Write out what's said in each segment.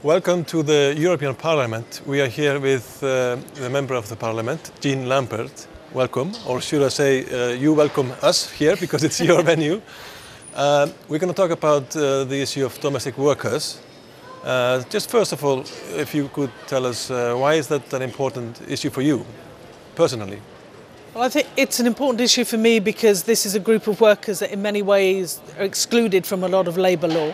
Welcome to the European Parliament. We are here with the Member of the Parliament, Jean Lambert. Welcome, or should I say you welcome us here because it's your venue. We're going to talk about the issue of domestic workers. Just first of all, if you could tell us why is that an important issue for you, personally? Well, I think it's an important issue for me because this is a group of workers that in many ways are excluded from a lot of labour law,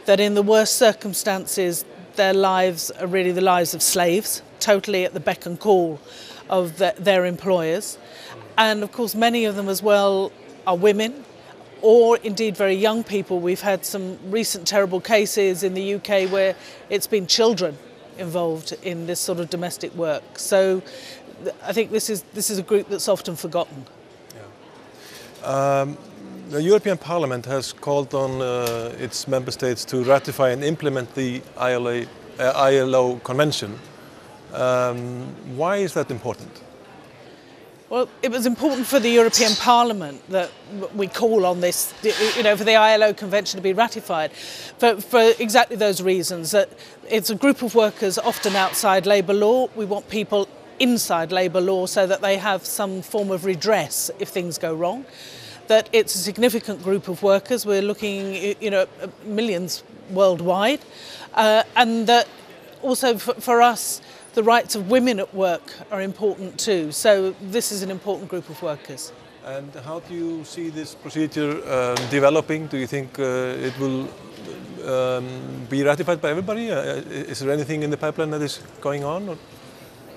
that in the worst circumstances their lives are really the lives of slaves, totally at the beck and call of their employers. And of course many of them as well are women or indeed very young people. We've had some recent terrible cases in the UK where it's been children involved in this sort of domestic work. So I think this is a group that's often forgotten. Yeah. The European Parliament has called on its member states to ratify and implement the ILO Convention. Why is that important? Well, it was important for the European Parliament that we call on this, for the ILO Convention to be ratified, for exactly those reasons, that it's a group of workers often outside labour law. We want people inside labour law so that they have some form of redress if things go wrong. That it's a significant group of workers. We're looking, at millions worldwide, and that also for us, the rights of women at work are important too. So this is an important group of workers. And how do you see this procedure developing? Do you think it will be ratified by everybody? Is there anything in the pipeline that is going on? Or?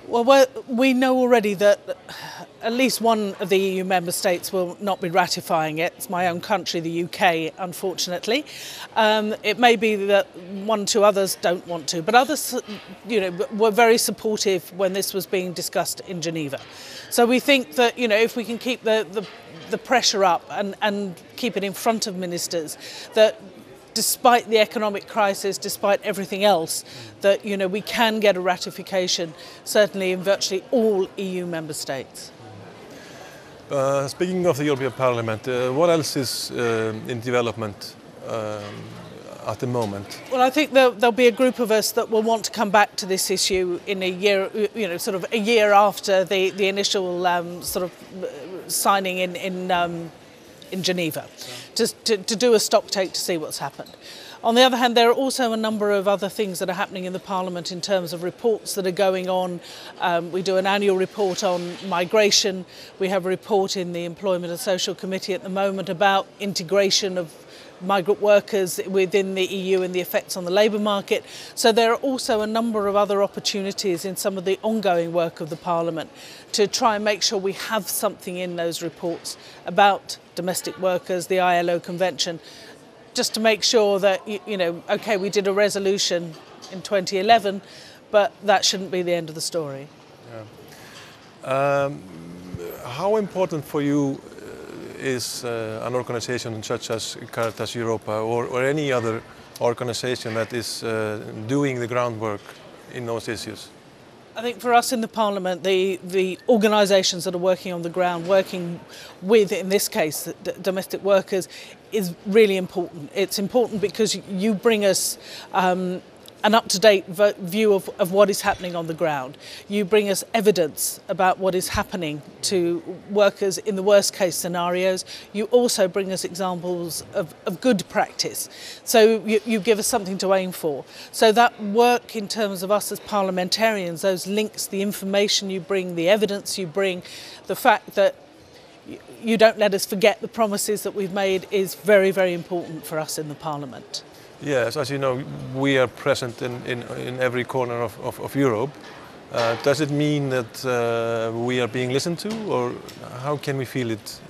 Well, we know already that at least one of the EU member states will not be ratifying it. It's my own country, the UK, unfortunately. It may be that one or two others don't want to, but others, were very supportive when this was being discussed in Geneva. So we think that, if we can keep the pressure up and keep it in front of ministers, that despite the economic crisis, despite everything else, that we can get a ratification, certainly in virtually all EU member states. Speaking of the European Parliament, what else is in development at the moment? Well, I think there'll be a group of us that will want to come back to this issue in a year, sort of a year after the initial sort of signing in Geneva, to do a stock take to see what's happened. On the other hand, there are also a number of other things that are happening in the Parliament in terms of reports that are going on. We do an annual report on migration. We have a report in the Employment and Social Committee at the moment about integration of migrant workers within the EU and the effects on the labour market. So there are also a number of other opportunities in some of the ongoing work of the Parliament to try and make sure we have something in those reports about domestic workers, the ILO Convention, just to make sure that, OK, we did a resolution in 2011, but that shouldn't be the end of the story. Yeah. How important for you is an organisation such as Caritas Europa or any other organisation that is doing the groundwork in those issues? I think for us in the Parliament, the organisations that are working on the ground, working with, in this case, domestic workers, is really important. It's important because you bring us an up-to-date view of what is happening on the ground. You bring us evidence about what is happening to workers in the worst-case scenarios. You also bring us examples of good practice. So you give us something to aim for. So that work in terms of us as parliamentarians, those links, the information you bring, the evidence you bring, the fact that you don't let us forget the promises that we've made is very, very important for us in the Parliament. Yes, as you know, we are present in every corner of Europe. Does it mean that we are being listened to, or how can we feel it?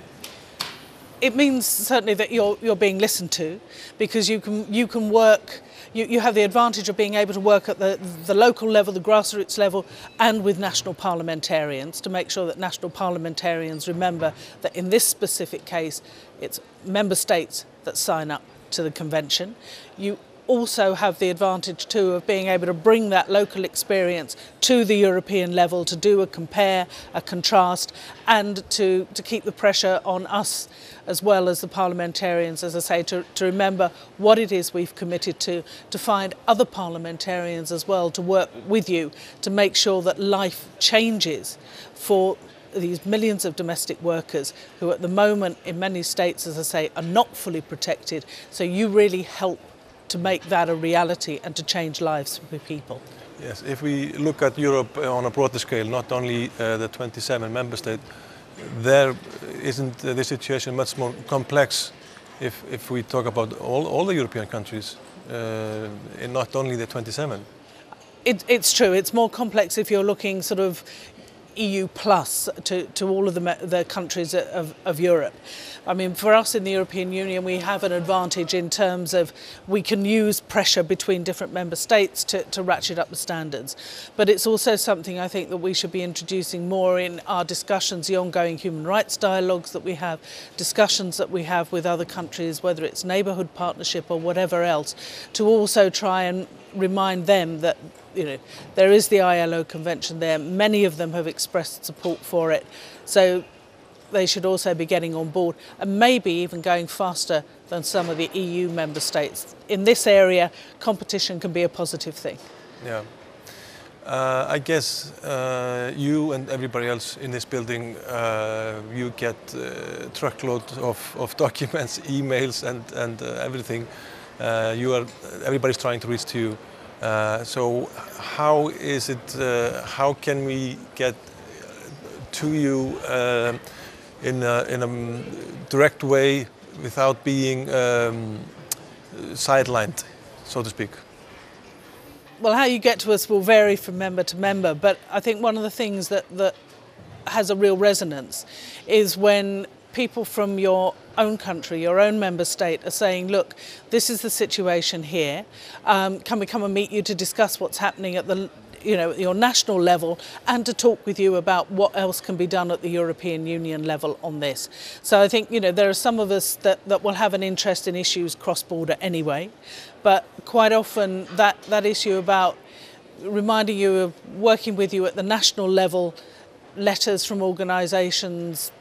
It means certainly that you're being listened to, because you can work. You have the advantage of being able to work at the local level, the grassroots level, and with national parliamentarians to make sure that national parliamentarians remember that in this specific case, it's member states that sign up to the convention. You also have the advantage too of being able to bring that local experience to the European level, to do a compare, a contrast, and to keep the pressure on us as well as the parliamentarians, as I say, to remember what it is we've committed to find other parliamentarians as well to work with you to make sure that life changes for these millions of domestic workers who at the moment in many states, as I say, are not fully protected. So you really help to make that a reality and to change lives for people. Yes, if we look at Europe on a broader scale, not only the 27 member states, there isn't the situation much more complex if we talk about all the European countries, and not only the 27. It's true, it's more complex if you're looking sort of EU plus to all of the countries of Europe. I mean, for us in the European Union, we have an advantage in terms of we can use pressure between different member states to ratchet up the standards. But it's also something I think that we should be introducing more in our discussions, the ongoing human rights dialogues that we have, discussions that we have with other countries, whether it's neighbourhood partnership or whatever else, to also try and remind them that there is the ILO convention there. Many of them have expressed support for it. So they should also be getting on board and maybe even going faster than some of the EU member states. In this area, competition can be a positive thing. Yeah. I guess you and everybody else in this building, you get truckloads of documents, emails and everything. Everybody's trying to reach to you. So how is it, how can we get to you in a direct way without being sidelined, so to speak? Well, how you get to us will vary from member to member, but I think one of the things that has a real resonance is when people from your own country, your own member state are saying, look, this is the situation here, can we come and meet you to discuss what's happening at your national level and to talk with you about what else can be done at the European Union level on this. So I think there are some of us that will have an interest in issues cross-border anyway, but quite often that issue about reminding you of working with you at the national level, letters from organisations,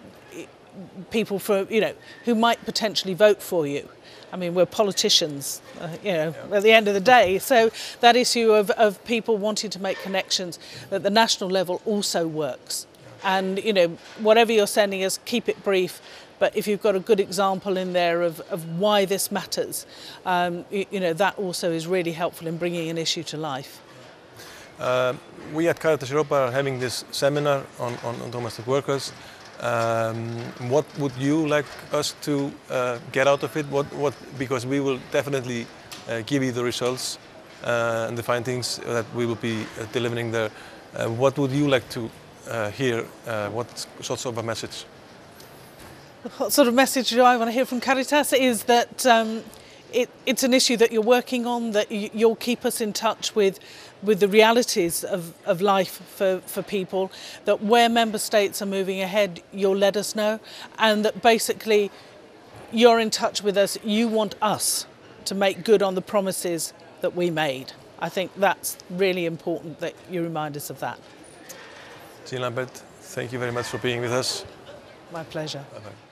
people who might potentially vote for you. I mean, we're politicians, at the end of the day. So that issue of people wanting to make connections at the national level also works. And, whatever you're sending us, keep it brief. But if you've got a good example in there of why this matters, that also is really helpful in bringing an issue to life. We at Caritas Europa are having this seminar on domestic workers. What would you like us to get out of it? Because we will definitely give you the results and the findings that we will be delivering there. What would you like to hear? What sort of a message? What sort of message do I want to hear from Caritas is that it's an issue that you're working on, that you'll keep us in touch with the realities of life for people, that where member states are moving ahead, you'll let us know, and that basically you're in touch with us, you want us to make good on the promises that we made. I think that's really important that you remind us of that. Jean Lambert, thank you very much for being with us. My pleasure. Bye-bye.